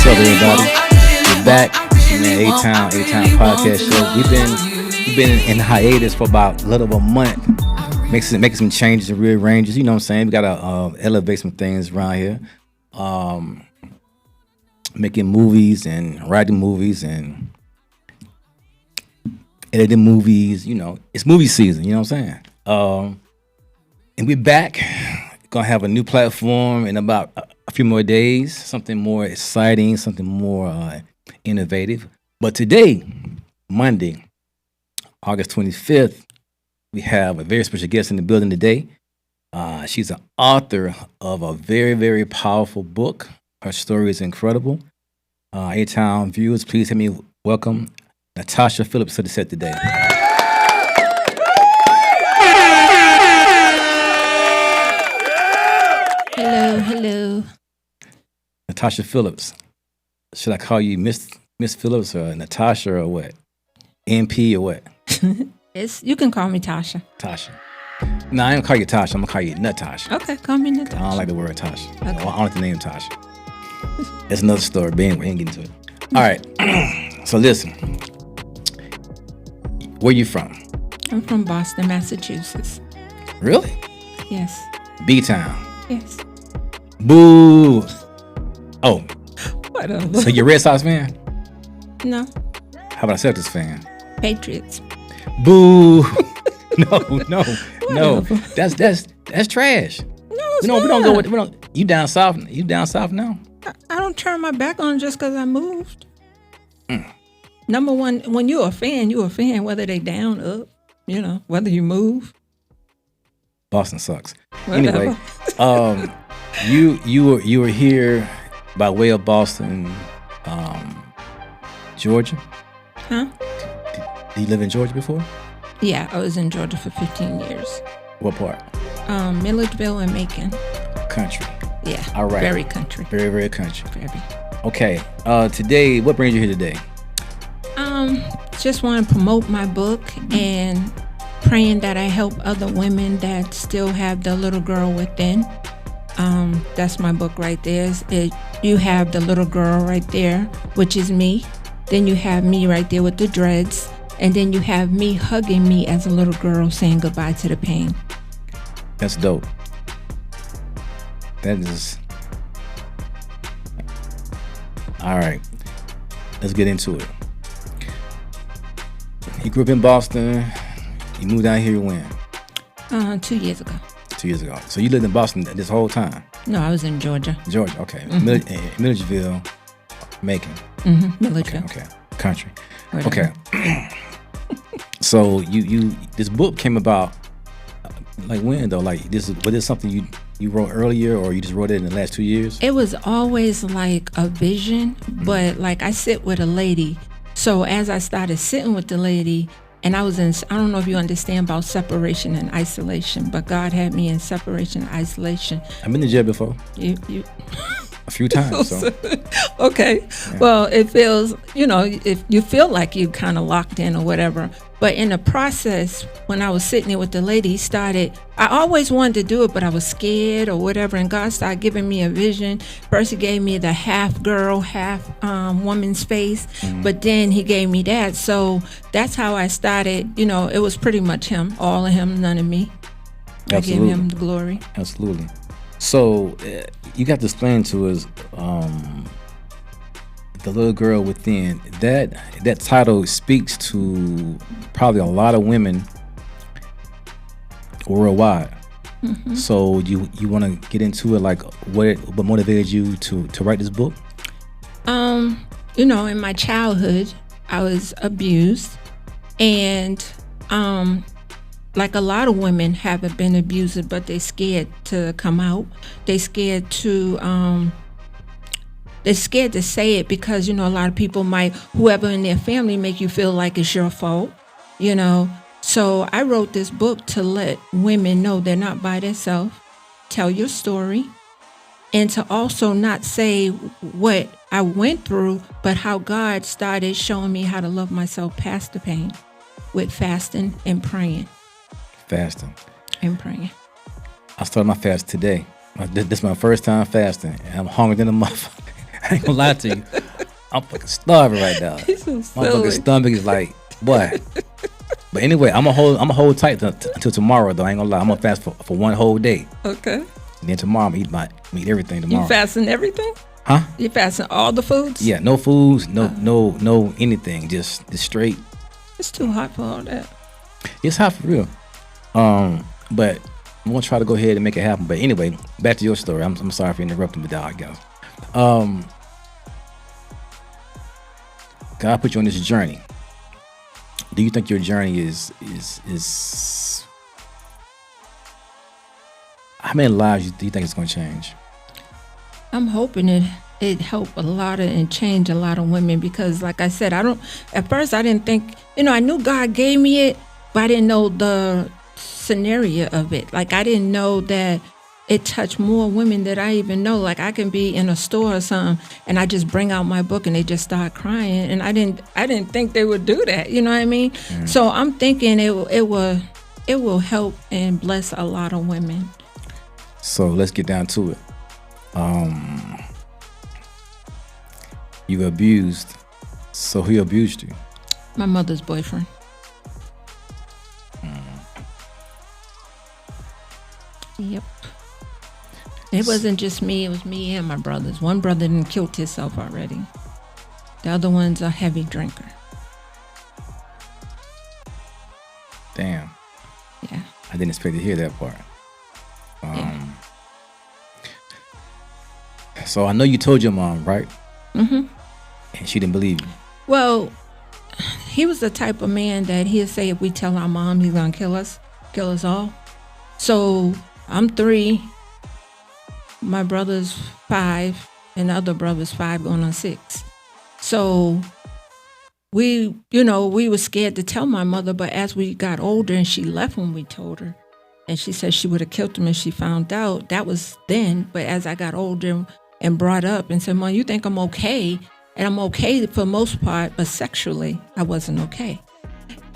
up, everybody? We're back. It's your man Atown podcast show. We've been in hiatus for about a little over a month, making some changes and rearranges. You know what I'm saying? We gotta elevate some things around here. Making movies and writing movies and editing movies. You know, it's movie season. You know what I'm saying? And we're back. Gonna have a new platform in about a few more days. Something more exciting, something more innovative. But today, Monday, August 25th, we have a very special guest in the building today. She's an author of a very, very powerful book. Her story is incredible. Atown viewers, please help me welcome Natasha Phillips to the set today. Hello. Natasha Phillips. Should I call you Miss Phillips or Natasha or what? MP or what? You can call me Tasha. Tasha. No, I ain't gonna call you Tasha. I'm gonna call you Natasha. Okay, call me Natasha. I don't like the word Tasha. Okay. I don't like the name Tasha. That's another story, but anyway, we ain't getting into it. All right. So listen. Where you from? I'm from Boston, Massachusetts. Really? Yes. B-Town. Yes. Boo. Oh. Whatever. So you're a Red Sox fan? No. How about a Celtics fan? Patriots. Boo. No. Whatever. That's trash. No, it's We not. don't go with. You down south? You down south now? I don't turn my back on just because I moved. Number one, when you're a fan, whether they down, up, whether you move. Boston sucks. Whatever. Anyway, you were here by way of Boston, Georgia. Huh? Did you live in Georgia before? Yeah, I was in Georgia for 15 years. What part? Milledgeville and Macon. Country. Yeah. All right. Very country. Very, very country. Very. Okay. Today, what brings you here today? Just want to promote my book and praying that I help other women that still have the little girl within. That's my book right there. You have the little girl right there, which is me. Then you have me right there with the dreads. And then you have me hugging me as a little girl saying goodbye to the pain. That's dope. That is... All right. Let's get into it. You grew up in Boston. You moved down here when? 2 years ago. 2 years ago. So you lived in Boston this whole time? No, I was in Georgia. Georgia, okay. Mm-hmm. Milledgeville, Macon. Mm-hmm. Milledgeville. Okay. Country. Whatever. Okay. So you this book came about like when though? Like was this something you wrote earlier or you just wrote it in the last 2 years? It was always like a vision, but like I sit with a lady. So as I started sitting with the lady, and I don't know if you understand about separation and isolation, but God had me in separation and isolation. I've been to jail before. You a few times. So. Okay. Yeah. Well, it feels, if you feel like you kind of locked in or whatever. But in the process, when I was sitting there with the lady, I always wanted to do it, but I was scared or whatever. And God started giving me a vision. First, he gave me the half girl, half woman space. Mm-hmm. But then he gave me that. So that's how I started. It was pretty much him, all of him, none of me. Absolutely. I give him the glory. Absolutely. So you got to explain to us the little girl within. That title speaks to probably a lot of women worldwide. Mm-hmm. So you want to get into it, like what motivated you to write this book? In my childhood, I was abused, and like a lot of women haven't been abused, but they're scared to come out. They're scared to say it because, a lot of people whoever in their family make you feel like it's your fault, So I wrote this book to let women know they're not by themselves, tell your story, and to also not say what I went through, but how God started showing me how to love myself past the pain with fasting and praying. Fasting. And praying. I started my fast today. This is my first time fasting, and I'm hungry than a motherfucker. I ain't gonna lie to you. I'm fucking starving right now. He's so My silly. fucking stomach is like, what? But anyway, I'm gonna hold tight until tomorrow though. I ain't gonna lie. I'm gonna fast for one whole day. Okay. And then tomorrow I'm gonna eat everything tomorrow. You fasting everything? Huh? You fasting all the foods? Yeah, no foods, no anything. Just straight. It's too hot for all that. It's hot for real. But I'm gonna try to go ahead and make it happen. But anyway, back to your story. I'm sorry for interrupting the dog, guys. God put you on this journey. Do you think your journey is how many lives do you think it's gonna change? I'm hoping it help a lot and change a lot of women because, like I said, at first I didn't think, I knew God gave me it, but I didn't know the scenario of it. Like I didn't know that it touched more women than I even know. Like I can be in a store or something and I just bring out my book and they just start crying, and I didn't think they would do that. You know what I mean? Mm. So I'm thinking it will help and bless a lot of women. So let's get down to it. You were abused. So who abused you? My mother's boyfriend. Yep. It wasn't just me, it was me and my brothers. One brother didn't killed himself already. The other one's a heavy drinker. Damn. Yeah. I didn't expect to hear that part. Yeah. So I know you told your mom, right? Mm-hmm. And she didn't believe you. Well, he was the type of man that he'd say if we tell our mom, he's gonna kill us all. So I'm 3, my brother's 5, and the other brother's 5 going on 6. So we were scared to tell my mother, but as we got older and she left when we told her, and she said she would have killed him if she found out, that was then. But as I got older and brought up and said, Mom, you think I'm okay? And I'm okay for the most part, but sexually, I wasn't okay.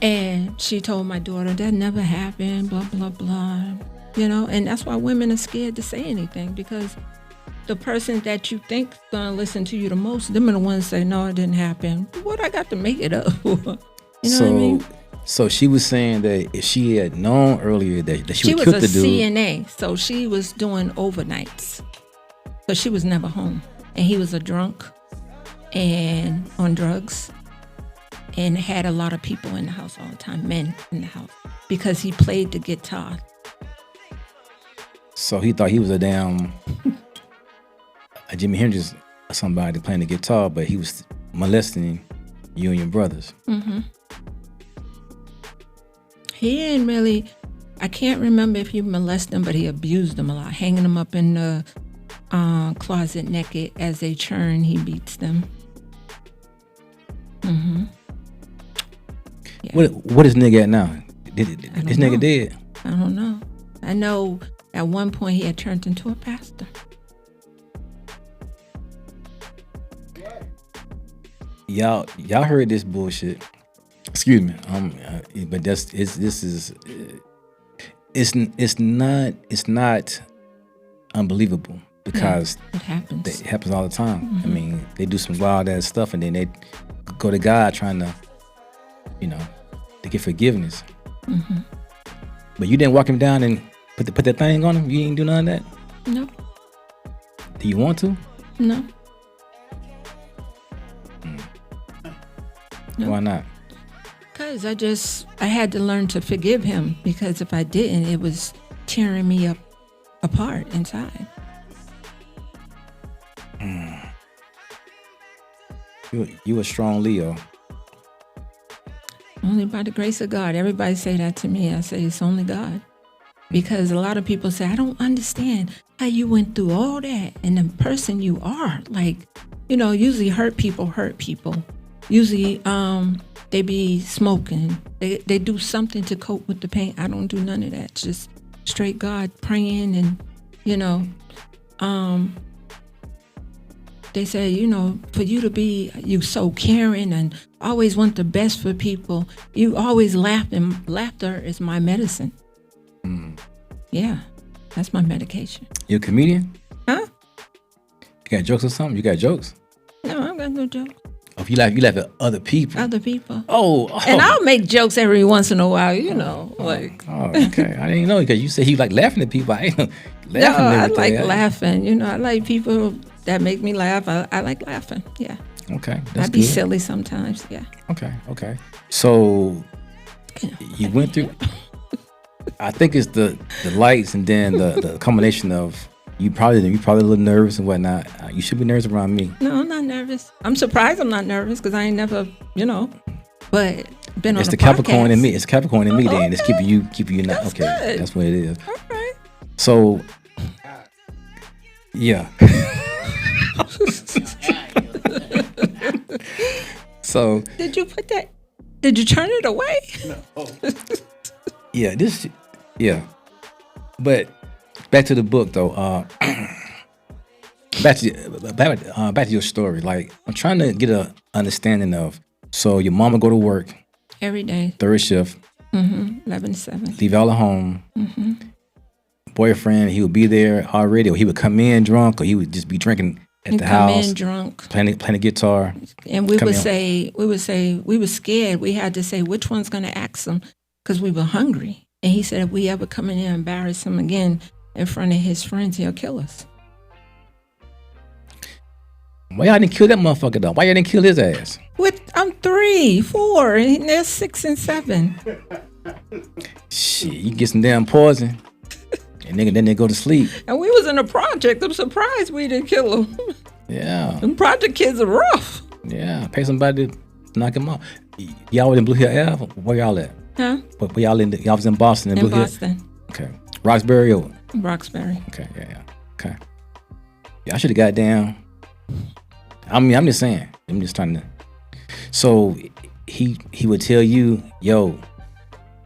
And she told my daughter, that never happened, blah, blah, blah. And that's why women are scared to say anything, because the person that you think is going to listen to you the most, them are the ones say, no, it didn't happen. What I got to make it up for? What I mean? So she was saying that if she had known earlier that she would was kill a the dude. CNA, so she was doing overnights. So she was never home. And he was a drunk and on drugs and had a lot of people in the house all the time, men in the house, because he played the guitar. So he thought he was a damn a Jimi Hendrix or somebody playing the guitar, but he was molesting you and your brothers. Mm-hmm. He didn't really, I can't remember if he molested them, but he abused them a lot, hanging them up in the closet naked. As they churn, he beats them. Mm-hmm. Yeah. What is nigga at now? This nigga dead? I don't know. I know at one point he had turned into a pastor. Y'all heard this bullshit. Excuse me. But it's not unbelievable, because it happens. It happens all the time. Mm-hmm. I mean, they do some wild ass stuff and then they go to God trying to, to get forgiveness. Mm-hmm. But you didn't walk him down and put that thing on him? You didn't do none of that? No. Do you want to? No. No. Why not? Because I had to learn to forgive him, because if I didn't, it was tearing me apart inside. You a strong Leo. Only by the grace of God. Everybody say that to me. I say it's only God. Because a lot of people say, I don't understand how you went through all that and the person you are. Like, usually hurt people. Usually they be smoking. They do something to cope with the pain. I don't do none of that. Just straight God, praying and, they say, for you to be you so caring and always want the best for people, you always laugh, and laughter is my medicine. Yeah, that's my medication. You a comedian? Huh? You got jokes or something? You got jokes? No, I got no jokes. you laugh at other people. Other people. Oh. And I'll make jokes every once in a while, like. Oh, okay. I didn't know because you said he like laughing at people. I ain't laughing No, at I everything. like laughing. I like people that make me laugh. I like laughing. Yeah. Okay, that's I be good. silly sometimes. Yeah. Okay. So you went through. I think it's the lights and then the combination of you probably a little nervous and whatnot. You should be nervous around me. No, I'm not nervous. I'm surprised I'm not nervous because I ain't never, but been on It's a the Capricorn podcast. in me. It's Capricorn in me. Oh, Then it's keeping you not That's okay. good. That's what it is. All right. So yeah. So Did you put that? Did you turn it away? yeah. But back to the book though. Back to your story. Like I'm trying to get a understanding of. So your mama go to work Every day. third shift, 11 to 7. leave y'all at home. Boyfriend, he would be there already, or he would come in drunk, or he would just be drinking at the Come house, in drunk. playing the guitar. And we Come would in. say, we were scared. We had to say which one's going to ask him because we were hungry. And he said, if we ever come in here and embarrass him again in front of his friends, he'll kill us. Why y'all didn't kill that motherfucker though? Why y'all didn't kill his ass? I'm 3, 4, and they're 6 and 7. Shit, you get some damn poison, and then they go to sleep. And we was in a project. I'm surprised we didn't kill him. Yeah, Them project kids are rough. yeah. Pay somebody to knock him out. Y'all was in Blue Hill Ave? Where y'all at? Huh? But y'all was in Boston, In Blue Hill. Boston. Okay, Roxbury. Or, Roxbury. okay, yeah. Okay. Yeah, I should have got down. I'm just saying. I'm just trying to. So he would tell you, yo,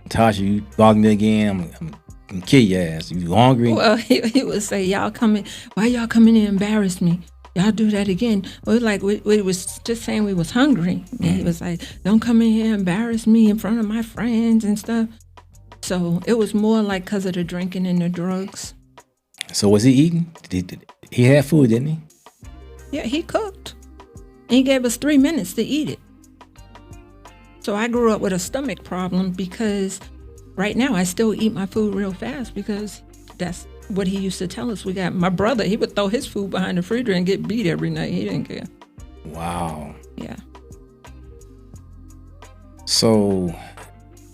Tasha, you bother me again, I'm gonna kill your ass. You hungry? Well, he would say, why y'all coming in and embarrass me? Y'all do that again. We was just saying we was hungry. And he was like, don't come in here and embarrass me in front of my friends and stuff. So it was more like because of the drinking and the drugs. So was he eating? He had food, didn't he? Yeah, he cooked. And he gave us 3 minutes to eat it. So I grew up with a stomach problem because right now I still eat my food real fast because that's what he used to tell us. My brother, he would throw his food behind the refrigerator and get beat every night. He didn't care. Wow. Yeah. So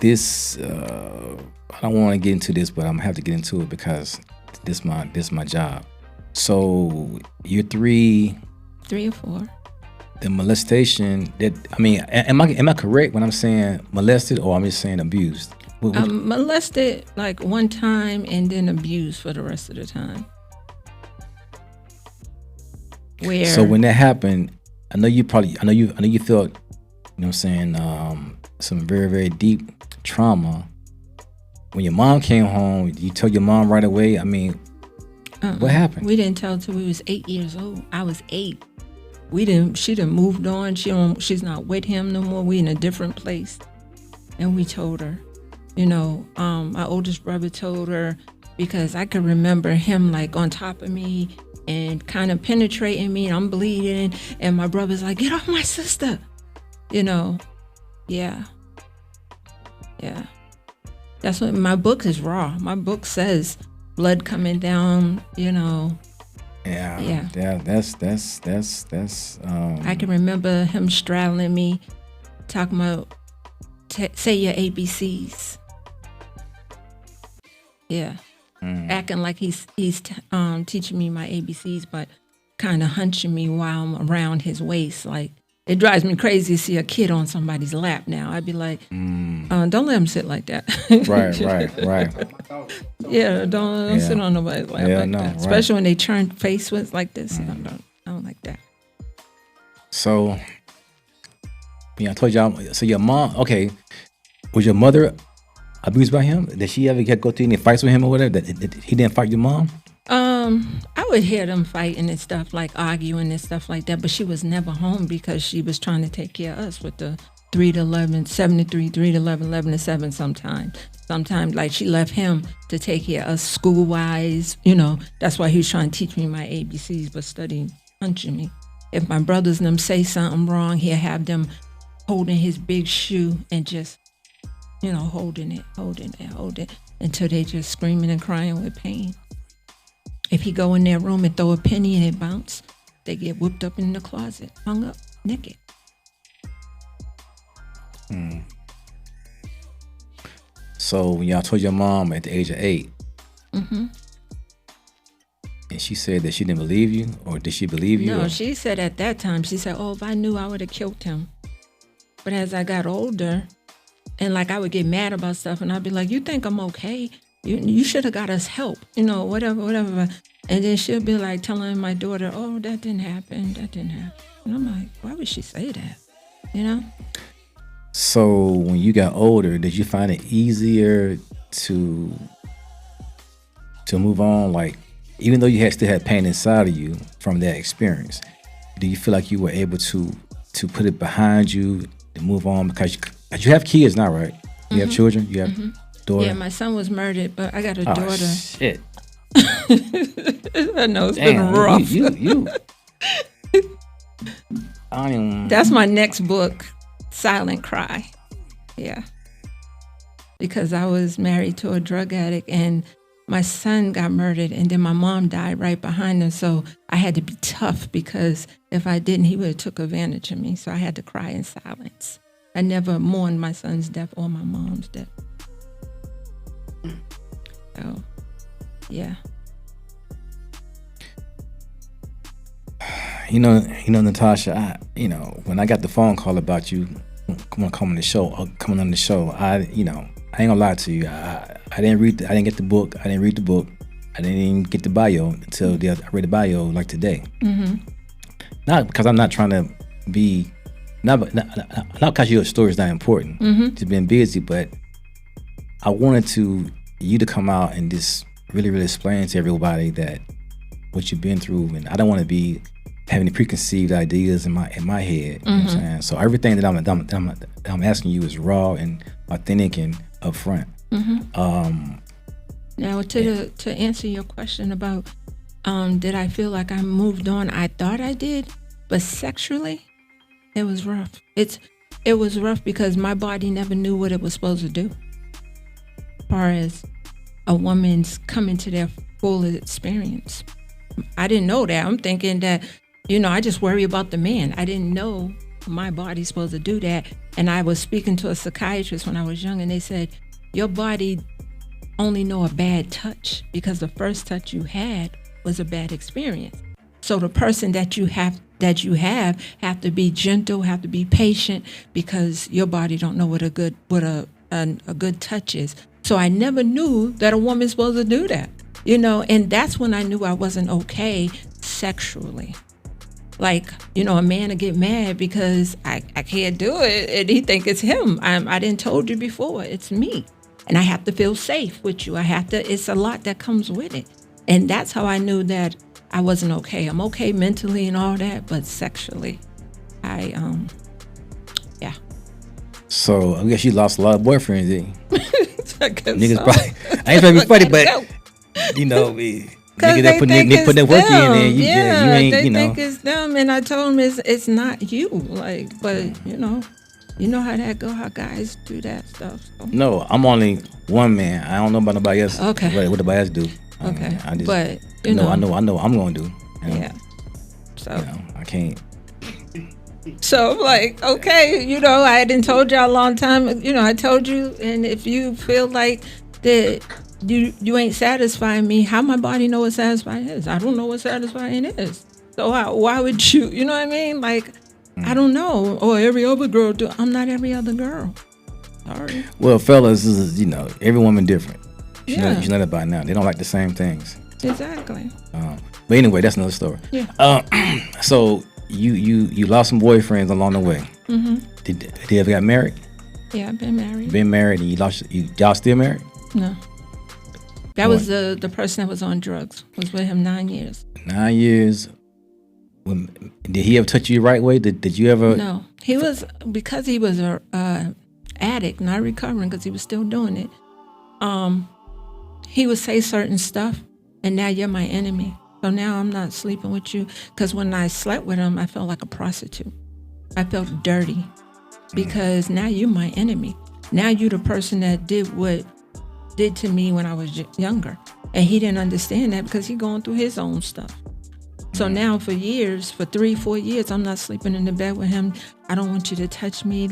this, I don't want to get into this, but I'm gonna have to get into it because this my job. So you're 3. 3 or 4. The molestation. Am I correct when I'm saying molested, or I'm just saying abused? Molested like one time and then abused for the rest of the time. So when that happened, I know you felt, what I'm saying, some very, very deep trauma. When your mom came home, you told your mom right away. What happened? We didn't tell till we was 8 years old. I was 8. She done moved on. She's not with him no more. We in a different place. And we told her, my oldest brother told her because I could remember him like on top of me and kind of penetrating me and I'm bleeding. And my brother's like, get off my sister. Yeah. Yeah. That's what my book is raw. My book says blood coming down, Yeah. That's. I can remember him straddling me, talking about say your ABCs. Yeah, acting like he's teaching me my ABCs, but kind of hunching me while I'm around his waist. Like it drives me crazy to see a kid on somebody's lap. Now I'd be like, don't let him sit like that. Right. Yeah, don't sit on nobody's lap like that. Especially when they turn faceless like this. I don't like that. So, I told y'all. So your mom, okay, was your mother abused by him? Did she ever go through any fights with him or whatever? That he didn't fight your mom? I would hear them fighting and stuff, like arguing and stuff like that. But she was never home because she was trying to take care of us with the 3 to 11, 7 to 3, 3 to 11, 11 to 7 sometimes. Sometimes, like, she left him to take care of us school-wise. That's why he was trying to teach me my ABCs, but studying, punching me. if my brothers and them say something wrong, he'll have them holding his big shoe and just, holding it until they just screaming and crying with pain. If he go in their room and throw a penny and it bounce, they get whipped up in the closet, hung up, naked. So when y'all told your mom at the age of 8, and she said that she didn't believe you, or did she believe you? No, or? she said at that time, she said, if I knew, I would have killed him. But as I got older, and I would get mad about stuff, and I'd be like, you think I'm okay? You should have got us help, whatever. And then she'll be like telling my daughter, oh, that didn't happen. And I'm like, why would she say that? So when you got older, did you find it easier to move on? Like, even though you still had pain inside of you from that experience, do you feel like you were able to put it behind you and move on? Because you have kids now, right? You have children? You have daughter? Yeah, my son was murdered, but I got a Oh, daughter. shit. I know it's been rough. You. I don't even... That's my next book, Silent Cry. Yeah. Because I was married to a drug addict and my son got murdered and then my mom died right behind him. So I had to be tough because if I didn't, he would have took advantage of me. So I had to cry in silence. I never mourned my son's death or my mom's death. So, yeah. Natasha, when I got the phone call about you coming on the show, I ain't gonna lie to you. I didn't get the book. I didn't read the book. I didn't even get the bio until I read the bio like today. Not because I'm not trying to be, not because your story is not important. Just being busy, but I wanted you to come out and just really, really explain to everybody that what you've been through, and I don't want to be having any preconceived ideas in my head. You know what I'm saying? So everything that I'm asking you is raw and authentic and upfront. Now to answer your question about did I feel like I moved on? I thought I did, but sexually, it was rough. It was rough because my body never knew what it was supposed to do. As far as a woman's coming to their full experience, I didn't know that. I'm thinking that, I just worry about the man. I didn't know my body's supposed to do that. And I was speaking to a psychiatrist when I was young, and they said, your body only know a bad touch because the first touch you had was a bad experience. So the person that you have to be gentle, have to be patient, because your body don't know what a good touch is. So I never knew that a woman's supposed to do that, and that's when I knew I wasn't okay sexually. Like, a man will get mad because I can't do it and he think it's him. I didn't told you before, it's me. And I have to feel safe with you. It's a lot that comes with it. And that's how I knew that I wasn't okay. I'm okay mentally and all that, but sexually, yeah. So I guess you lost a lot of boyfriends, didn't you? Niggas so. probably, I ain't trying to be funny, but niggas that put that work in there, you ain't, they think it's them, and I told them it's not you, but you know how that go, how guys do that stuff. So. No, I'm only one man. I don't know about nobody else. Okay. What nobody else do. Okay. I just, but I know what I'm gonna do. Yeah. So I can't. So I'm like, okay, I hadn't told y'all a long time. I told you, and if you feel like that you ain't satisfying me, how my body know what satisfying is? I don't know what satisfying is. So why would you? You know what I mean? Like, I don't know. Or every other girl do. I'm not every other girl. Sorry. Well, fellas, every woman different. You Yeah. know that by now. They don't like the same things. Exactly. But anyway, that's another story. Yeah. So you lost some boyfriends along the way. Did you ever got married? Yeah, I've been married. Been married, and y'all still married? No. That was the person that was on drugs. Was with him 9 years. 9 years. Did he ever touch you the right way? Did you ever? No. He was, because he was a addict, not recovering because he was still doing it. He would say certain stuff, and now you're my enemy. So now I'm not sleeping with you. Because when I slept with him, I felt like a prostitute. I felt dirty because now you're my enemy. Now you're the person that did to me when I was younger. And he didn't understand that because he's going through his own stuff. So now for years, for 3-4 years, I'm not sleeping in the bed with him. I don't want you to touch me.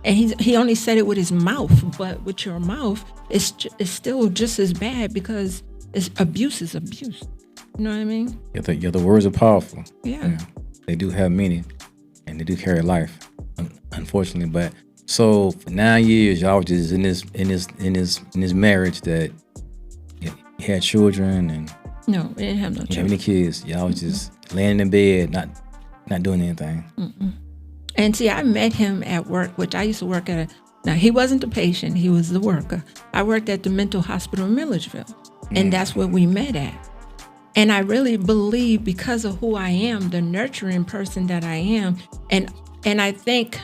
And he only said it with his mouth, but with your mouth, it's still just as bad because abuse is abuse. You know what I mean? Yeah, the words are powerful. Yeah. They do have meaning, and they do carry life, unfortunately. But so for 9 years, y'all was just in this marriage that you had children and. No, we didn't have no children. Any kids? Y'all was just laying in bed, not doing anything. Mm-mm. And see, I met him at work, which I used to work at. Now, he wasn't the patient; he was the worker. I worked at the mental hospital in Milledgeville, and that's where we met at. And I really believe, because of who I am, the nurturing person that I am, and I think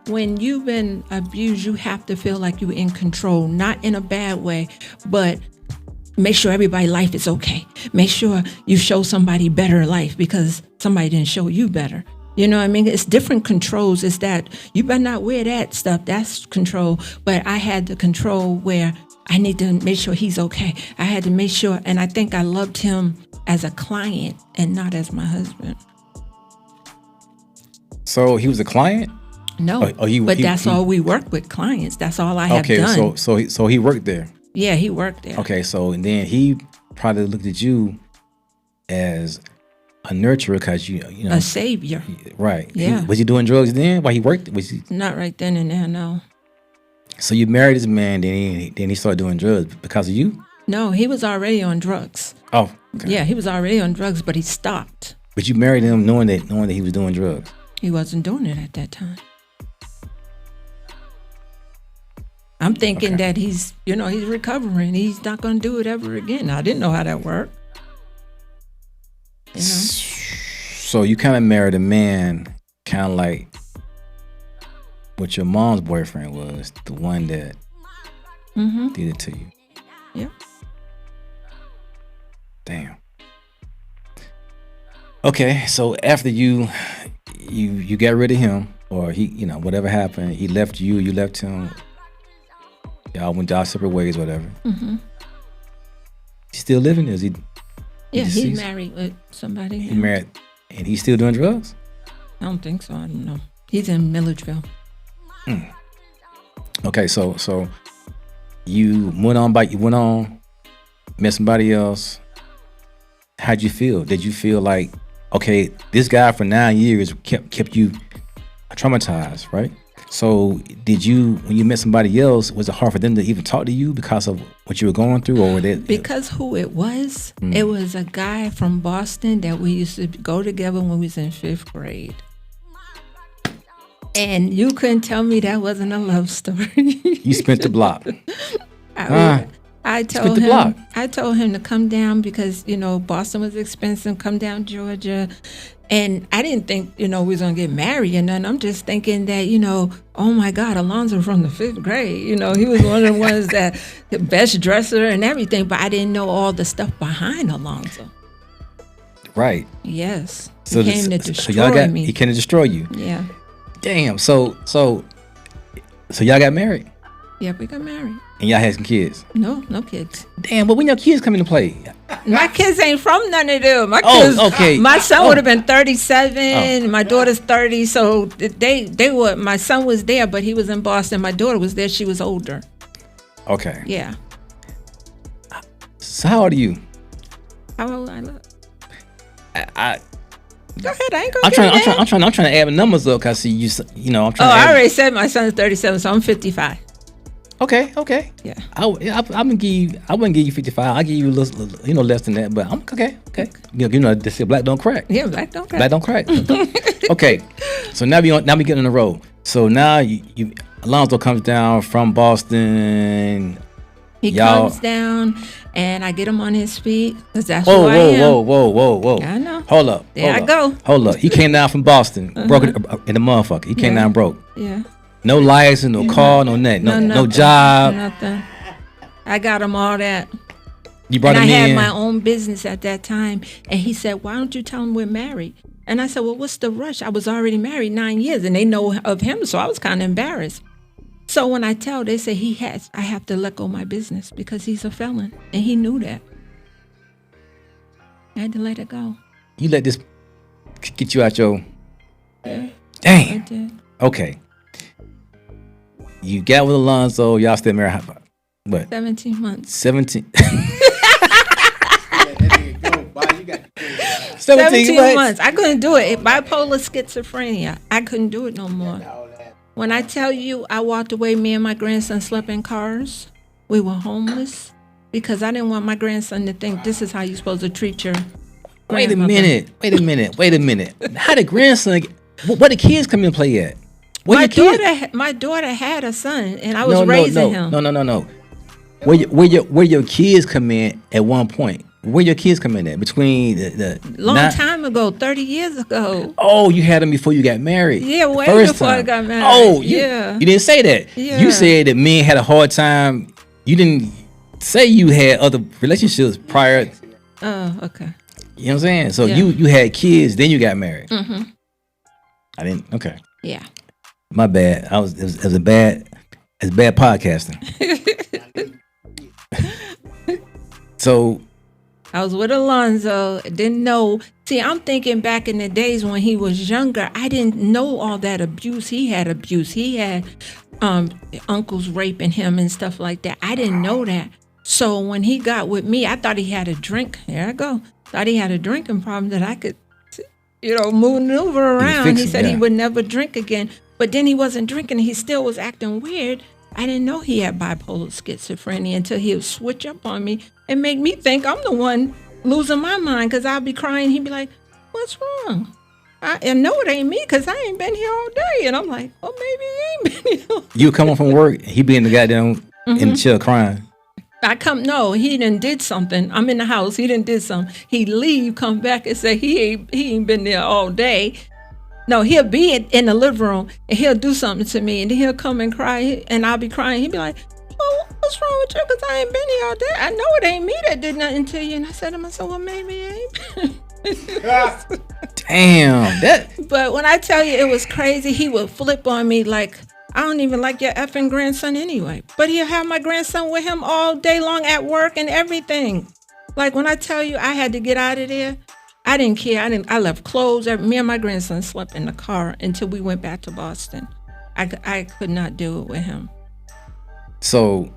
when you've been abused, you have to feel like you're in control, not in a bad way, but make sure everybody's life is okay. Make sure you show somebody better life because somebody didn't show you better. You know what I mean? It's different controls. It's that you better not wear that stuff. That's control. But I had the control where I need to make sure he's okay. I had to make sure. And I think I loved him as a client and not as my husband. So he was a client? No. But that's all we work with, clients. That's all I have done. Okay, so he worked there. Yeah, he worked there. Okay, so and then he probably looked at you as a nurturer because you know a savior. Right. Yeah. Was he doing drugs then? While he worked? Was he? Not right then and there, no. So you married this man, then he started doing drugs because of you? No, he was already on drugs. Oh. Okay. Yeah, he was already on drugs, but he stopped. But you married him knowing that he was doing drugs. He wasn't doing it at that time. I'm thinking that he's recovering. He's not going to do it ever again. I didn't know how that worked. You know? So you kind of married a man kind of like what your mom's boyfriend was, the one that did it to you. Yeah. Damn. Okay, so after you got rid of him, or he, whatever happened, he left you, you left him. Y'all went our separate ways, whatever. Mm-hmm. He's still living? Is he? Yeah, he's married with somebody. He's married, and he's still doing drugs? I don't think so. I don't know. He's in Milledgeville. Okay, so you went on, met somebody else. How'd you feel? Did you feel like, okay, this guy for 9 years kept you traumatized, right? So did you, when you met somebody else, was it hard for them to even talk to you because of what you were going through? Or because who it was a guy from Boston that we used to go together when we was in 5th grade. And you couldn't tell me that wasn't a love story. You spent the block. I told him to come down because, Boston was expensive, come down Georgia. And I didn't think, we was going to get married and nothing. I'm just thinking that, oh my God, Alonzo from the 5th grade. He was one of the ones that the best dresser and everything. But I didn't know all the stuff behind Alonzo. Right. Yes. He came to destroy me. He came to destroy you. Yeah. Damn. So y'all got married? Yeah, we got married. And y'all had some kids? No kids. Damn, but when your kids come into play? My kids ain't from none of them. My kids, okay. My son would have been 37. My daughter's 30. So they were. My son was there, but he was in Boston. My daughter was there. She was older. Okay. Yeah. So how old are you? How old I look? Go ahead. I ain't gonna. I'm trying to add the numbers up because see I'm trying. I already said my son is 37, so I'm 55. Okay. Yeah. I wouldn't give you 55. I'll give you a little, less than that. But I'm okay. They say black don't crack. Yeah, black don't crack. Black don't crack. Okay. So now we getting on the road. So now you Alonzo comes down from Boston. He comes down, and I get him on his feet because that's who I am. Whoa. I know. Hold up. There I go. Hold up. He came down from Boston, broke it in the motherfucker. He came down broke. Yeah. No license, no car, no net, no job. Nothing. I got him all that. You brought and I him had in. my own business at that time. And he said, "Why don't you tell him we're married?" And I said, "Well, what's the rush? I was already married 9 years, and they know of him, so I was kind of embarrassed." So when I tell, they say I have to let go of my business because he's a felon, and he knew that. I had to let it go. You let this get you out your. Yeah, I Dang. did. Okay. You got with Alonzo. Y'all still married? What? 17 months. 17. You got 17 months. I couldn't do it. Bipolar schizophrenia. I couldn't do it no more. When I tell you I walked away, me and my grandson slept in cars. We were homeless because I didn't want my grandson to think this is how you're supposed to treat your Wait a grandmother. minute. How did grandson? What the kids come in play at? My daughter had a son, and I was raising him. No. Where your kids come in at one point? Where your kids come in at? Between the Long time ago, 30 years ago. Oh, you had them before you got married. Yeah, way First before time. I got married. Oh, yeah. You didn't say that. Yeah. You said that men had a hard time. You didn't say you had other relationships prior. Oh, okay. You know what I'm saying? So Yeah. you had kids, then you got married. Mm-hmm. I didn't. Okay. Yeah. My bad. It was bad podcasting. So I was with Alonzo. Didn't know. See, I'm thinking back in the days when he was younger. I didn't know all that abuse. He had abuse. He had uncles raping him and stuff like that. I didn't know that. So when he got with me, I thought he had a drink. There I go. Thought he had a drinking problem that I could, maneuver around. fix He it, said he yeah. would never drink again. But then he wasn't drinking. He still was acting weird. I didn't know he had bipolar schizophrenia until he would switch up on me and make me think I'm the one losing my mind because I'll be crying. He'd be like, "What's wrong?" I know it ain't me because I ain't been here all day. And I'm like, "Well, maybe he ain't been here." you come home from work, he be in the goddamn in the chair crying. No, he done did something. I'm in the house. He done did something. He leave, come back and say he ain't been there all day. No, he'll be in the living room and he'll do something to me and then he'll come and cry and I'll be crying. He'll be like, "Oh, what's wrong with you? Because I ain't been here all day. I know it ain't me that did nothing to you." And I said to myself, "Well, maybe it ain't." Damn. But when I tell you it was crazy, he would flip on me like, "I don't even like your effing grandson anyway." But he'll have my grandson with him all day long at work and everything. Like when I tell you I had to get out of there, I didn't care. I left clothes. Me and my grandson slept in the car until we went back to Boston. I could not do it with him. So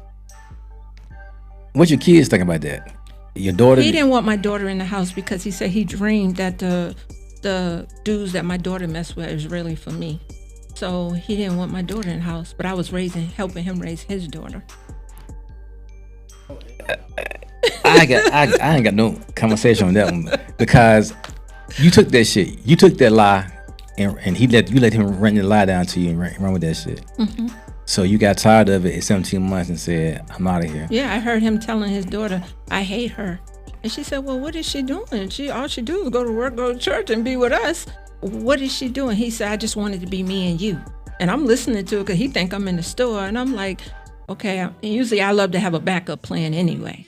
what your kids think about that? Your daughter? He didn't want my daughter in the house because he said he dreamed that the dudes that my daughter messed with is really for me. So he didn't want my daughter in the house, but I was helping him raise his daughter. I ain't got no conversation on that one because you took that shit. You took that lie and you let him run the lie down to you and run with that shit. Mm-hmm. So you got tired of it at 17 months and said, "I'm out of here." Yeah, I heard him telling his daughter, "I hate her." And she said, "Well, what is she doing? All she do is go to work, go to church, and be with us. What is she doing?" He said, "I just wanted to be me and you." And I'm listening to it because he think I'm in the store. And I'm like, okay, usually I love to have a backup plan anyway,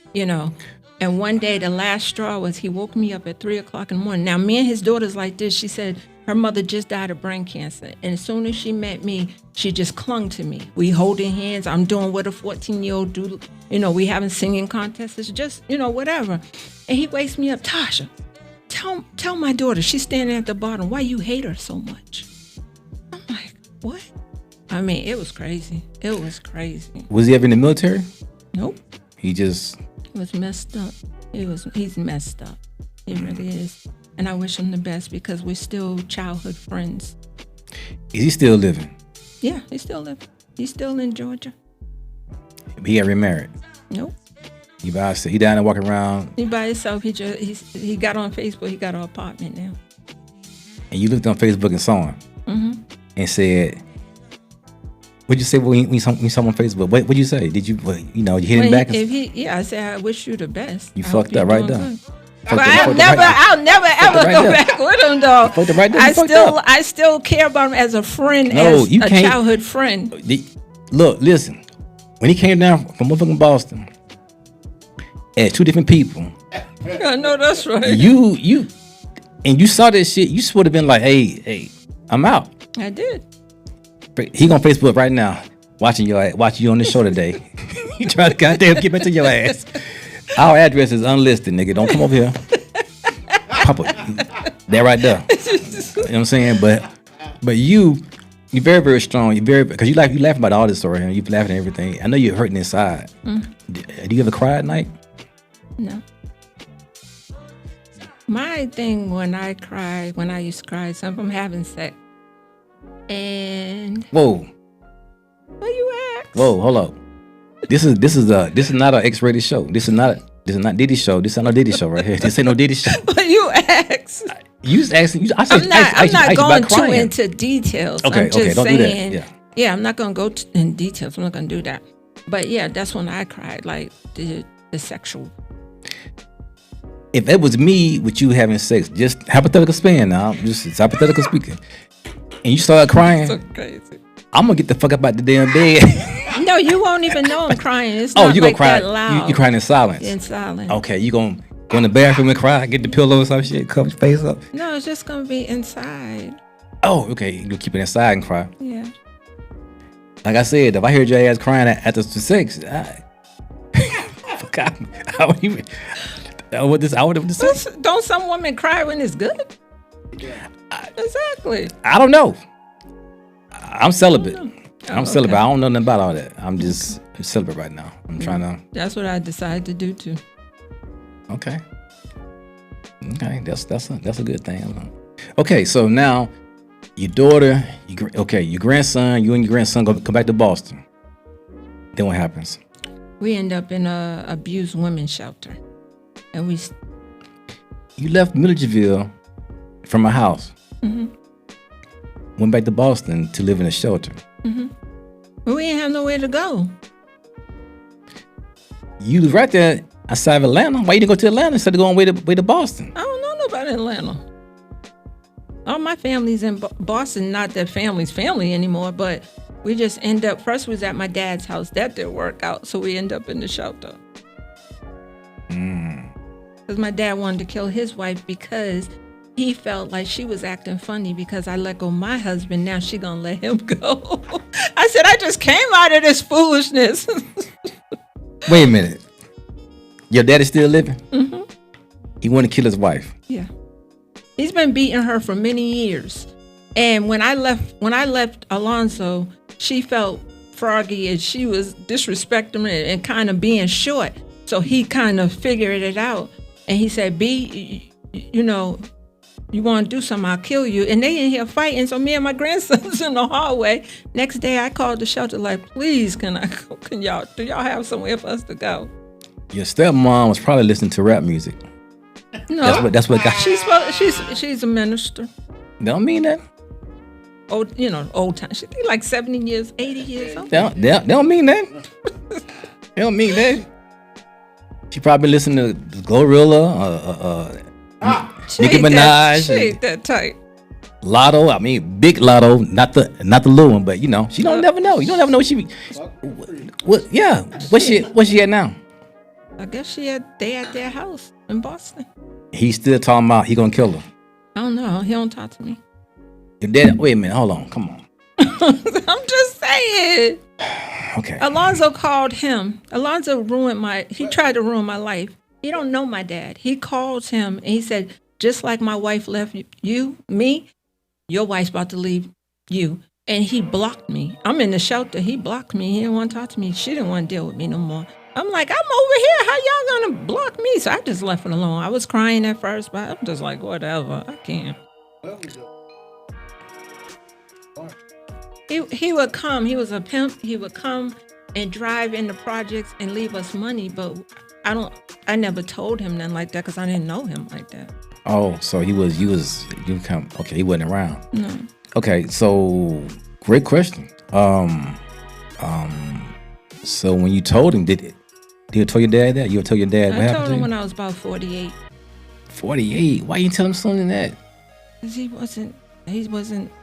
And one day, the last straw was he woke me up at 3 o'clock in the morning. Now, me and his daughter's like this. She said her mother just died of brain cancer. And as soon as she met me, she just clung to me. We holding hands. I'm doing what a 14-year-old do. We having singing contests. It's just, whatever. And he wakes me up. "Tasha, tell my daughter, she's standing at the bottom, why you hate her so much." I'm like, what? I mean, it was crazy. It was crazy. Was he ever in the military? Nope. He just... It was messed up. He's messed up. He really is. And I wish him the best because we're still childhood friends. Is he still living? Yeah, he's still living. He's still in Georgia. He got remarried? Nope. He by himself? He down there walking around? He by himself. He got on Facebook. He got an apartment now. And you looked on Facebook and saw him? Mm-hmm. And said... What'd you say when you saw him on Facebook? What'd you say? Did you, you hit him back? I said, "I wish you the best." You fucked up right there. But I'll never ever go back with him though. I still care about him as a friend, as a childhood friend. Look, listen. When he came down from motherfucking Boston, at two different people. I know that's right. You saw that shit. You would have been like, hey, I'm out. I did. He on Facebook right now, watching you on the show today. You try to goddamn get back to your ass. Our address is unlisted, nigga. Don't come over here. Papa, that right there. You know what I'm saying? But you're very, very strong. You're very, because you laugh about all this story, and you laughing at everything. I know you're hurting inside. Do you ever cry at night? No. My thing when I used to cry, something from having sex. And whoa. What you ask? Whoa, hold up. This is not an X-rated show. This is not Diddy show. This ain't no Diddy show right here. This ain't no Diddy show. What you ask? You was asking. I'm not going too into details. Okay, I'm just don't saying, do that. Yeah, I'm not going to go in details. I'm not going to do that. But yeah, that's when I cried, like the sexual. If it was me with you having sex, just hypothetical span now, it's hypothetical speaking, and you started crying, so crazy. I'm gonna get the fuck up out the damn bed. No, you won't even know I'm crying. It's not you like gonna cry? That loud. You crying in silence? In silence. Okay, you gonna go in the bathroom and cry? Get the pillow or some shit, cover your face up? No, it's just gonna be inside. Oh, okay. You gonna keep it inside and cry? Yeah. Like I said, if I heard your ass crying after sex, I would even. I would have said. Don't some women cry when it's good? Exactly. I don't know. I'm celibate. I'm okay. celibate. I don't know nothing about all that. I'm just celibate right now. I'm trying to. That's what I decided to do too. Okay. That's a good thing. Okay, so now your daughter, your grandson, you and your grandson come back to Boston. Then what happens? We end up in a abused women's shelter, and we. You left Milledgeville from a house. Mm-hmm. Went back to Boston to live in a shelter. Mm-hmm. But we didn't have nowhere to go. You was right there outside of Atlanta. Why you didn't go to Atlanta instead of going way to Boston? I don't know nobody in Atlanta. All my family's in Boston. Not that family's family anymore, but we just end up. First, we was at my dad's house. That didn't work out, so we end up in the shelter. Because my dad wanted to kill his wife because he felt like she was acting funny because I let go my husband. Now she gonna let him go. I said, I just came out of this foolishness. Wait a minute. Your dad is still living? Mm-hmm. He wanted to kill his wife. Yeah. He's been beating her for many years. And when I left Alonzo, she felt froggy and she was disrespecting him and kind of being short. So he kind of figured it out. And he said, B, you know, you want to do something, I'll kill you. And they in here fighting. So me and my grandson's in the hallway. Next day I called the shelter like, please, do y'all have somewhere for us to go? Your stepmom was probably listening to rap music. No. That's what got she's a minister. Don't mean that. Old time. She's like 70 years, 80 years old. They don't mean that. They don't mean that. She probably listening to Glorilla, Nicki Minaj. She ain't that tight. Lotto, I mean big Lotto, not the little one, but she don't never know. You don't never know what she be. What? Yeah. What's she at now? I guess they at their house in Boston. He's still talking about he gonna kill her. I don't know. He don't talk to me. Your dad. Wait a minute. Hold on. Come on. I'm just saying. Okay. Alonzo called him. Alonzo he tried to ruin my life. He don't know my dad. He calls him and he said, just like my wife left me, your wife's about to leave you. And he blocked me. I'm in the shelter. He blocked me. He didn't want to talk to me. She didn't want to deal with me no more. I'm like, I'm over here. How y'all gonna block me? So I just left it alone. I was crying at first, but I'm just like, whatever. I can't. He would come. He was a pimp. He would come and drive in the projects and leave us money, but I never told him nothing like that because I didn't know him like that. Oh, so you come. Okay, he wasn't around. No. Okay, so great question. So when you told him, did you tell your dad that? You tell your dad what happened to you? I told him when I was about 48. 48? Why you tell him something than that? Because he wasn't,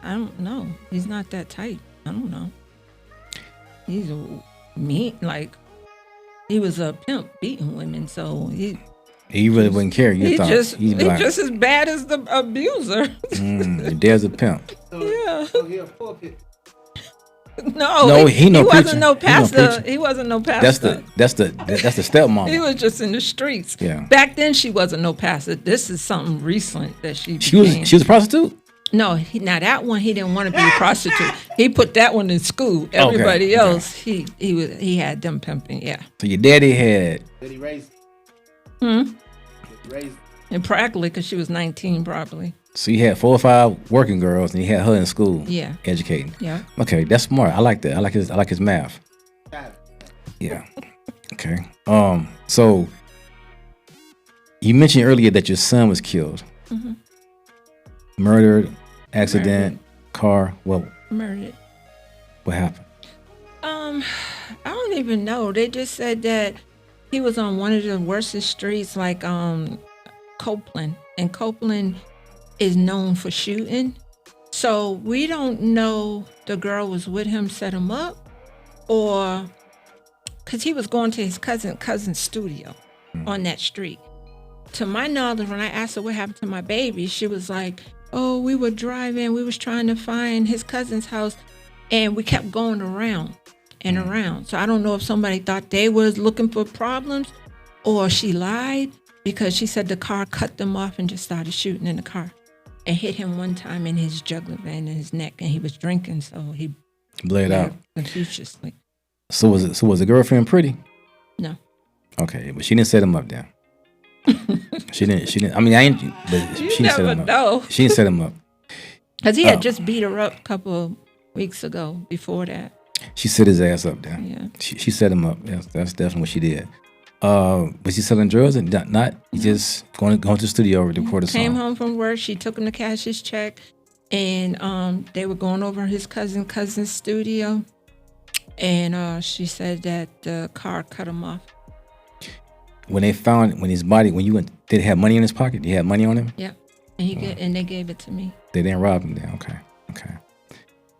I don't know. He's not that tight. I don't know. He's mean, like, he was a pimp beating women, so He really wouldn't care. You he thought just he'd he be like, just as bad as the abuser. your dad's a pimp. Yeah. So he a pulpit. No, he no wasn't preacher. no He no pastor. preacher. He wasn't no That's pastor. the stepmama. He was just in the streets. Yeah. Back then, she wasn't no pastor. This is something recent that she She was became. she was a prostitute. No, now that one he didn't want to be a prostitute. He put that one in school. Everybody okay. else, he had them pimping. Yeah, So your daddy had Did he raise? Did he raise? and practically because she was 19, probably. so you had 4 or 5 working girls, and you had her in school. Yeah. Educating. Yeah. Okay, that's smart. I like that. I like his math. Child. Yeah. Okay. So you mentioned earlier that your son was killed. Mm-hmm. Murdered, accident, car. Murdered. What happened? I don't even know. They just said that he was on one of the worst streets, like Copeland, and Copeland is known for shooting. So we don't know the girl was with him, set him up, or because he was going to his cousin's studio on that street. To my knowledge, when I asked her what happened to my baby, she was like, "Oh, we were driving. We was trying to find his cousin's house, and we kept going around and around." So I don't know if somebody thought they was looking for problems, or she lied because she said the car cut them off and just started shooting in the car and hit him one time in his jugular vein in his neck, and he was drinking, so he Bled out. confuciously. So was the girlfriend pretty? No. Okay, but she didn't set him up then. She didn't. I mean, I ain't. But You she didn't set never him up. know. She didn't set him up. Because he had just beat her up a couple of weeks ago before that. She set his ass up there. Yeah. She set him up. Yes, that's definitely what she did. Was he selling drugs and not? He just going to the studio to record a song. Came home from work. She took him to cash his check, and they were going over his cousin's studio, and she said that the car cut him off. When his body, when you went, did he have money in his pocket? Did he have money on him? Yeah, and they gave it to me. They didn't rob him then. Okay.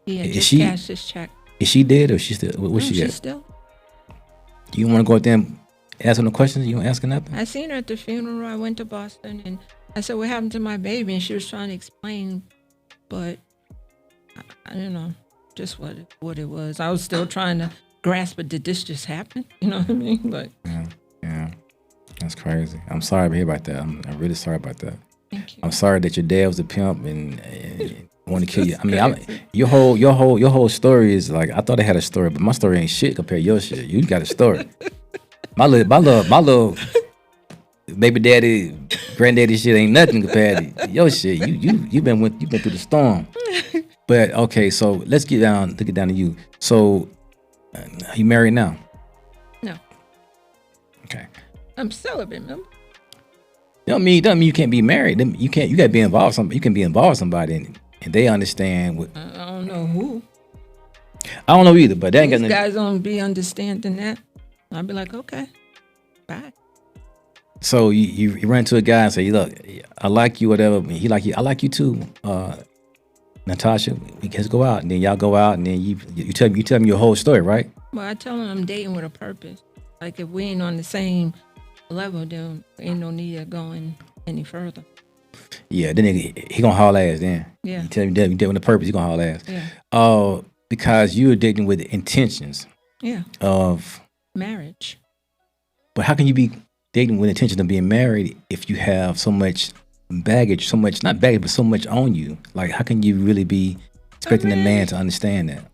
He had Is just she- cashed his check. Is she dead or she still? What's she She's at? still. You want to go out there and ask her no questions? You don't ask her nothing? I seen her at the funeral. I went to Boston, and I said, "What happened to my baby?" And she was trying to explain, but I don't know just what it was. I was still trying to grasp it. Did this just happen? You know what I mean? But Yeah. That's crazy. I'm sorry to hear about that. I'm really sorry about that. thank you. I'm sorry that your dad was a pimp and want to kill you. I mean, your whole story is like, I thought I had a story, but my story ain't shit compared to your shit. You got a story. My little baby daddy, granddaddy shit ain't nothing compared to your shit. You've been through the storm. But okay, so let's get down to you. So you married now? No, Okay. I'm celibate, remember? Don't mean you can't be married. You gotta be involved. You can be involved with somebody and they understand what. I don't know who. I don't know either, but that ain't got These nothing. guys don't be understanding that. I'll be like, okay, bye. So you run into a guy and say, "Look, I like you, whatever." He like you. I like you too, Natasha. We just go out, and then y'all go out, and then you tell me your whole story, right? Well, I tell them I'm dating with a purpose. Like if we ain't on the same level, then ain't no need of going any further. Yeah. Then he gonna haul ass. Then Yeah. You tell me that you did with a purpose. He gonna haul ass. Yeah. Because you're dating with intentions Yeah. of. Marriage. But how can you be dating with intention of being married if you have so much baggage, not baggage, but so much on you? Like, how can you really be expecting a man to understand that?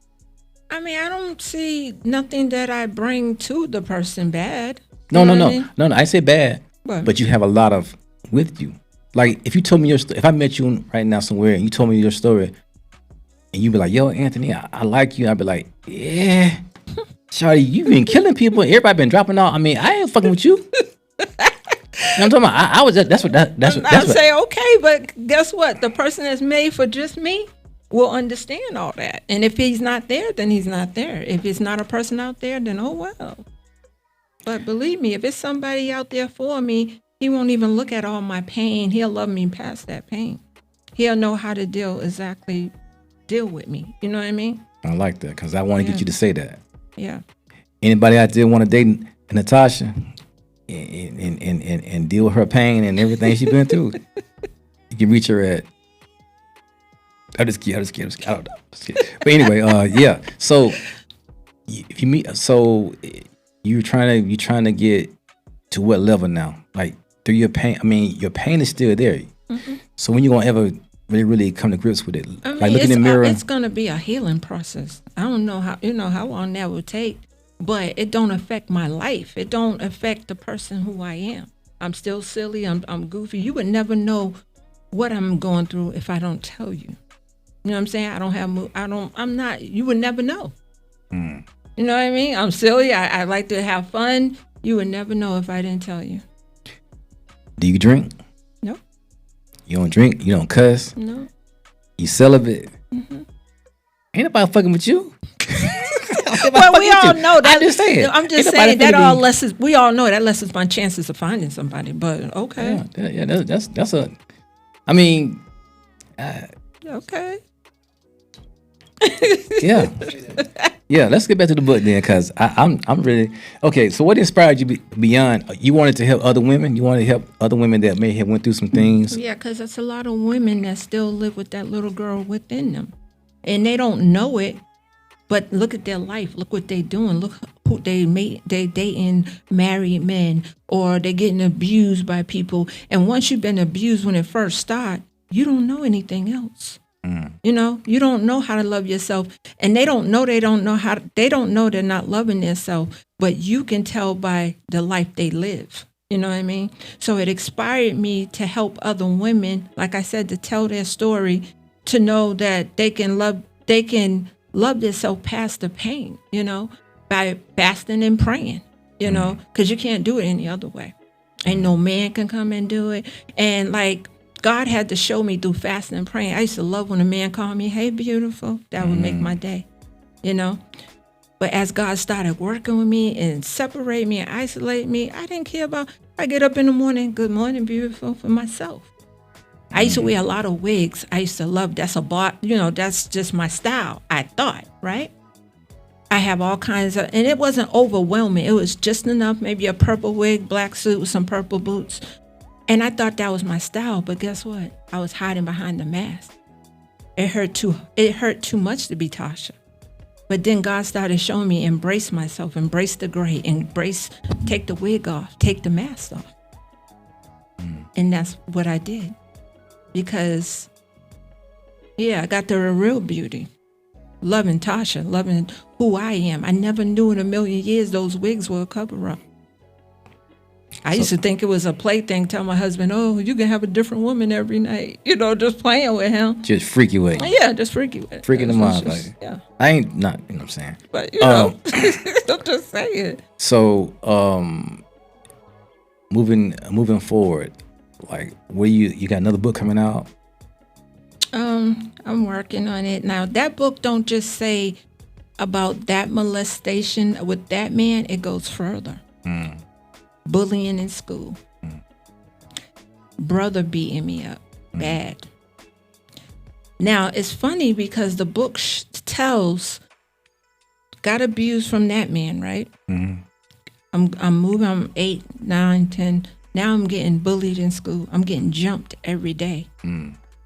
I mean, I don't see nothing that I bring to the person bad. No, You no, know no, what I mean? no. I say bad, What? but you have a lot of with you. Like, if you told me if I met you right now somewhere and you told me your story, and you be like, "Yo, Anthony, I like you," I'd be like, "Yeah, Shawty, you been killing people. Everybody been dropping off. I mean, I ain't fucking with you." You know what I'm talking about? I was just, that's what. I'll say okay, but guess what? The person that's made for just me will understand all that. And if he's not there, then he's not there. If it's not a person out there, then oh well. But believe me, if it's somebody out there for me, he won't even look at all my pain. He'll love me past that pain. He'll know how to deal with me. You know what I mean? I like that because I want to get you to say that. Yeah. Anybody out there want to date Natasha and deal with her pain and everything she's been through, you can reach her at. I'm just kidding. I don't know. Just kidding. But anyway, yeah. So if you meet, so you're trying to get to what level now? Like through your pain. I mean, your pain is still there. Mm-hmm. So when you gonna ever really come to grips with it? I mean, like look in the mirror. It's gonna be a healing process. I don't know how long that will take, but it don't affect my life. It don't affect the person who I am. I'm still silly. I'm goofy. You would never know what I'm going through if I don't tell you. You know what I'm saying? I'm not, you would never know. Mm. You know what I mean? I'm silly. I like to have fun. You would never know if I didn't tell you. Do you drink? No. You don't drink? You don't cuss? No. You celibate? Mm-hmm. Ain't nobody fucking with you. Well, we all know that. I'm just saying that all lessons. We all know that lessens my chances of finding somebody. But okay. Yeah, that's a. I mean. Okay. Yeah. Yeah, let's get back to the book then, because I'm really okay. So what inspired you beyond? You wanted to help other women. You wanted to help other women that may have went through some things. Yeah, because there's a lot of women that still live with that little girl within them, and they don't know it. But look at their life. Look what they're doing. Look who they made. They dating married men, or they're getting abused by people. And once you've been abused when it first started, you don't know anything else. You know, you don't know how to love yourself, and they don't know they're not loving themselves, but you can tell by the life they live. You know what I mean? So it inspired me to help other women, like I said, to tell their story, to know that they can love themselves past the pain, you know, by fasting and praying, you know, because you can't do it any other way. Ain't no man can come and do it. And like, God had to show me through fasting and praying. I used to love when a man called me, "Hey, beautiful." That would make my day, you know. But as God started working with me and separate me and isolate me, I didn't care about. I get up in the morning, "Good morning, beautiful," for myself. I used to wear a lot of wigs. I used to love. That's just my style. I thought, right? I have all kinds of, and it wasn't overwhelming. It was just enough, maybe a purple wig, black suit with some purple boots. And I thought that was my style, but guess what? I was hiding behind the mask. It hurt too much to be Tasha. But then God started showing me, embrace myself, embrace the gray, take the wig off, take the mask off. And that's what I did. Because, I got the real beauty. Loving Tasha, loving who I am. I never knew in a million years those wigs were a cover-up. I used to think it was a plaything, tell my husband, "Oh, you can have a different woman every night." You know, just playing with him. Just freaky with him. Yeah, just freaky with him. Freaking him out. Like, yeah. I ain't not, you know what I'm saying? But, you know, I'm just saying. So, moving forward, like, you got another book coming out? I'm working on it. Now, that book don't just say about that molestation with that man. It goes further. Bullying in school. Brother beating me up. Bad. Now, it's funny because the book tells, got abused from that man, right? I'm moving, I'm 8, 9, 10. Now I'm getting bullied in school. I'm getting jumped every day.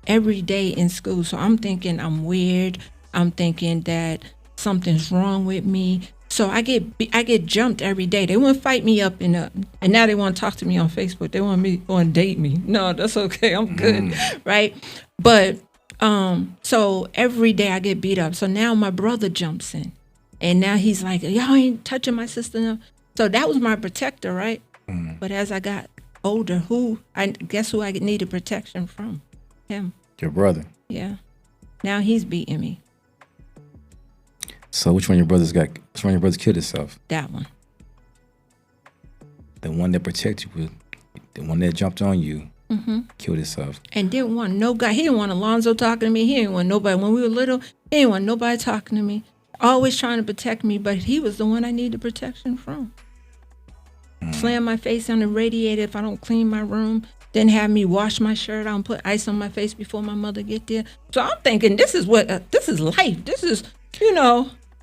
Every day in school. So I'm thinking I'm weird. I'm thinking that something's wrong with me. So I get jumped every day. They want to fight me up and now they want to talk to me on Facebook. They want to date me. No, that's okay. I'm good, right? But so every day I get beat up. So now my brother jumps in, and now he's like, "Y'all ain't touching my sister now." So that was my protector, right? But as I got older, guess who I needed protection from? Him. Your brother. Yeah. Now he's beating me. So which one of your brothers killed himself? That one. The one that protected you, the one that jumped on you, killed himself. And didn't want no guy. He didn't want Alonzo talking to me. He didn't want nobody. When we were little, he didn't want nobody talking to me. Always trying to protect me, but he was the one I needed protection from. Slam my face on the radiator if I don't clean my room. Then have me wash my shirt out and put ice on my face before my mother get there. So I'm thinking, this is life. This is,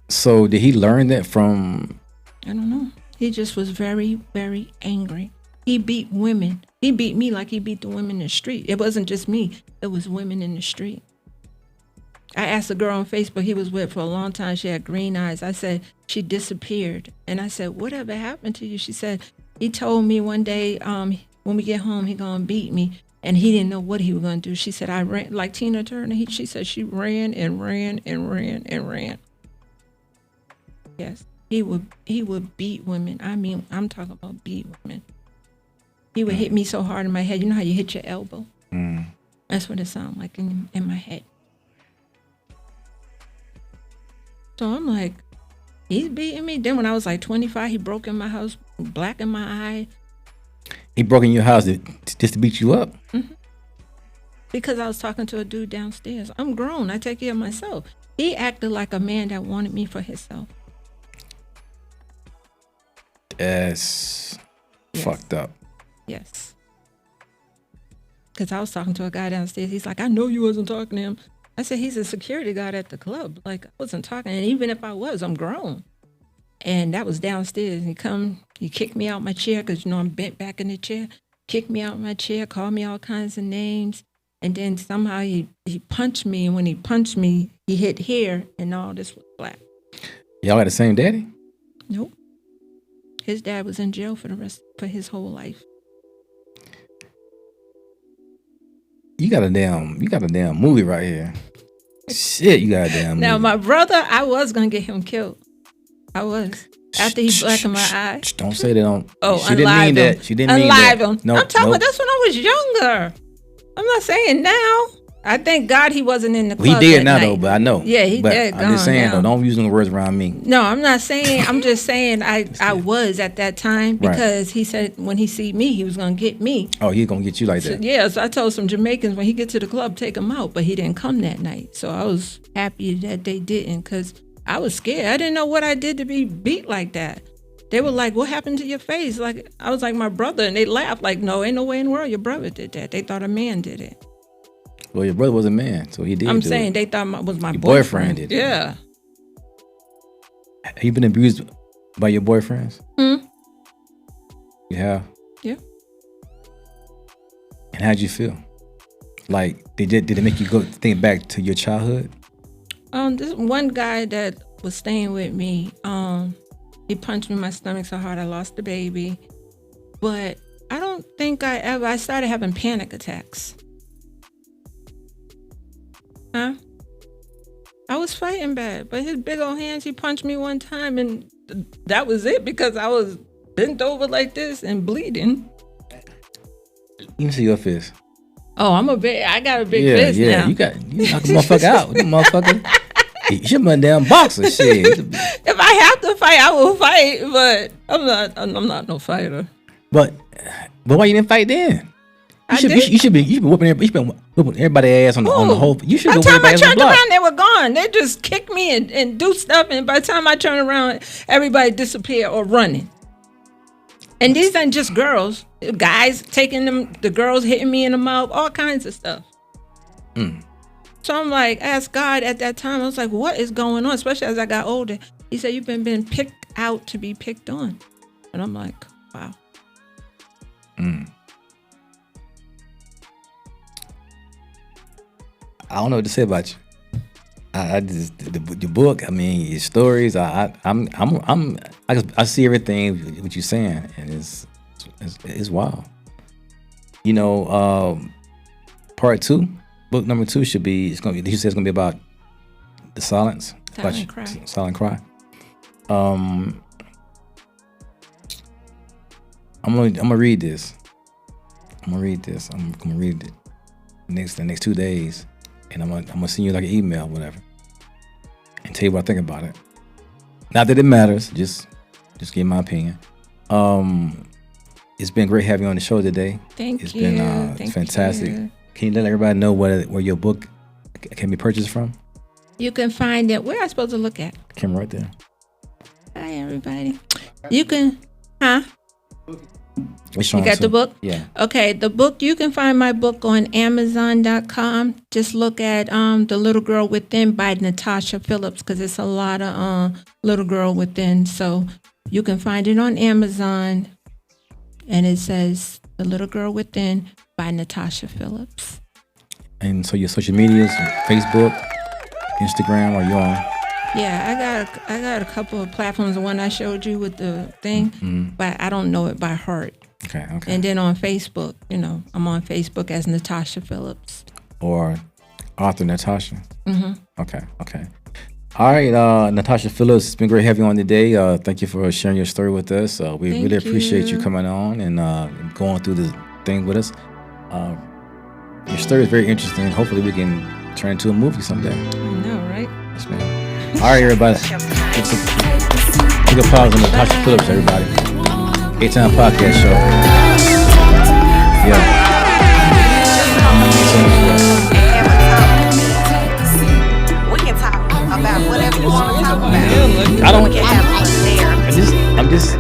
So did he learn that from? I don't know. He just was very, very angry. He beat women. He beat me like he beat the women in the street. It wasn't just me. It was women in the street. I asked a girl on Facebook he was with for a long time. She had green eyes. I said, she disappeared. And I said, whatever happened to you? She said, he told me one day, when we get home, he gonna beat me. And he didn't know what he was gonna do. She said, I ran, like Tina Turner, she said she ran and ran and ran and ran. Yes, he would beat women. I mean, I'm talking about beat women. He would hit me so hard in my head. You know how you hit your elbow? Mm. That's what it sounded like in my head. So I'm like, he's beating me. Then when I was like 25, he broke in my house, black in my eye. He broke in your house just to beat you up? Mm-hmm. Because I was talking to a dude downstairs. I'm grown. I take care of myself. He acted like a man that wanted me for himself. That's fucked up. Yes. Because I was talking to a guy downstairs. He's like, I know you wasn't talking to him. I said, he's a security guard at the club. Like, I wasn't talking. And even if I was, I'm grown. And that was downstairs. He kicked me out my chair because, I'm bent back in the chair. Kicked me out my chair, called me all kinds of names. And then somehow he punched me. And when he punched me, he hit here and all this was black. Y'all got the same daddy? Nope. His dad was in jail for his whole life. You got a damn movie right here. Shit, you got a damn movie. Now, my brother, I was going to get him killed. I was. After he blacked in my eye. Don't say that on. Oh, she didn't mean that. She didn't mean that. Him. No, I'm talking about that's when I was younger. I'm not saying now. I thank God he wasn't in the club. He did now, though, but I know. Yeah, he did. I'm just saying, though, don't use the words around me. No, I'm not saying. I'm just saying I was at that time because he said when he see me, he was going to get me. Oh, he's going to get you like that. Yeah, so I told some Jamaicans when he get to the club, take him out, but he didn't come that night. So I was happy that they didn't because I was scared. I didn't know what I did to be beat like that. They were like, what happened to your face? Like, I was like, my brother, and they laughed like, no, ain't no way in the world your brother did that. They thought a man did it. Well, your brother was a man, so he did. I'm saying they thought it was my your boyfriend. Did yeah. Have you been abused by your boyfriends? Hmm. You have? Yeah. And how'd you feel? Like, did it make you go think back to your childhood? This one guy that was staying with me, he punched me in my stomach so hard I lost the baby. But I don't think I started having panic attacks. Huh? I was fighting bad, but his big old hands, he punched me one time and that was it because I was bent over like this and bleeding. Let me see your fist. Oh, I got a big fist now. You knock a motherfucker out. You motherfucker. You should be a damn boxer, shit. If I have to fight, I will fight, but I'm not no fighter. But why you didn't fight then? You should be whooping everybody's ass on the whole. You should by be the time whooping I ass on the turned block. around, they were gone. They just kicked me and do stuff, and by the time I turned around, everybody disappeared or running. And these ain't just girls. Guys taking them, the girls hitting me in the mouth, all kinds of stuff. Mm. So I'm like, ask God at that time. I was like, what is going on? Especially as I got older. He said, you've been picked out to be picked on. And I'm like, wow. Mm. I don't know what to say about you. I just your book. I mean, your stories. I see everything what you're saying, and it's wild. Part 2, book number 2 should be. It's gonna be. He says it's gonna be about the silence. Silent cry. Silent cry. I'm gonna read this. I'm gonna read it the next 2 days. And I'm gonna send you like an email, whatever, and tell you what I think about it. Not that it matters, just give my opinion. It's been great having you on the show today. Thank you. It's been fantastic. You. Can you let everybody know where your book can be purchased from? You can find it. Where am I supposed to look at? Camera right there. Hi, everybody. You can, huh? You got the book? Yeah. Okay, the book, you can find my book on Amazon.com. Just look at The Little Girl Within by Natasha Phillips because it's a lot of Little Girl Within. So You can find it on Amazon, and it says "The Little Girl Within" by Natasha Phillips. And so your social medias, Facebook, Instagram, are you on? Yeah, I got a couple of platforms. The one I showed you with the thing, but I don't know it by heart. Okay. And then on Facebook, I'm on Facebook as Natasha Phillips. Or author Natasha. Okay. All right, Natasha Phillips, it's been great having you on today. Thank you for sharing your story with us. We Thank really appreciate you you. coming on and going through this thing with us. Your story is very interesting. Hopefully we can turn it into a movie someday. I know, right? Yes, ma'am. All right, everybody. Take a pause on Natasha Phillips, everybody. Atown Podcast Show. Yeah. We can talk about whatever you want to talk about. I don't. We can have fun there. I'm just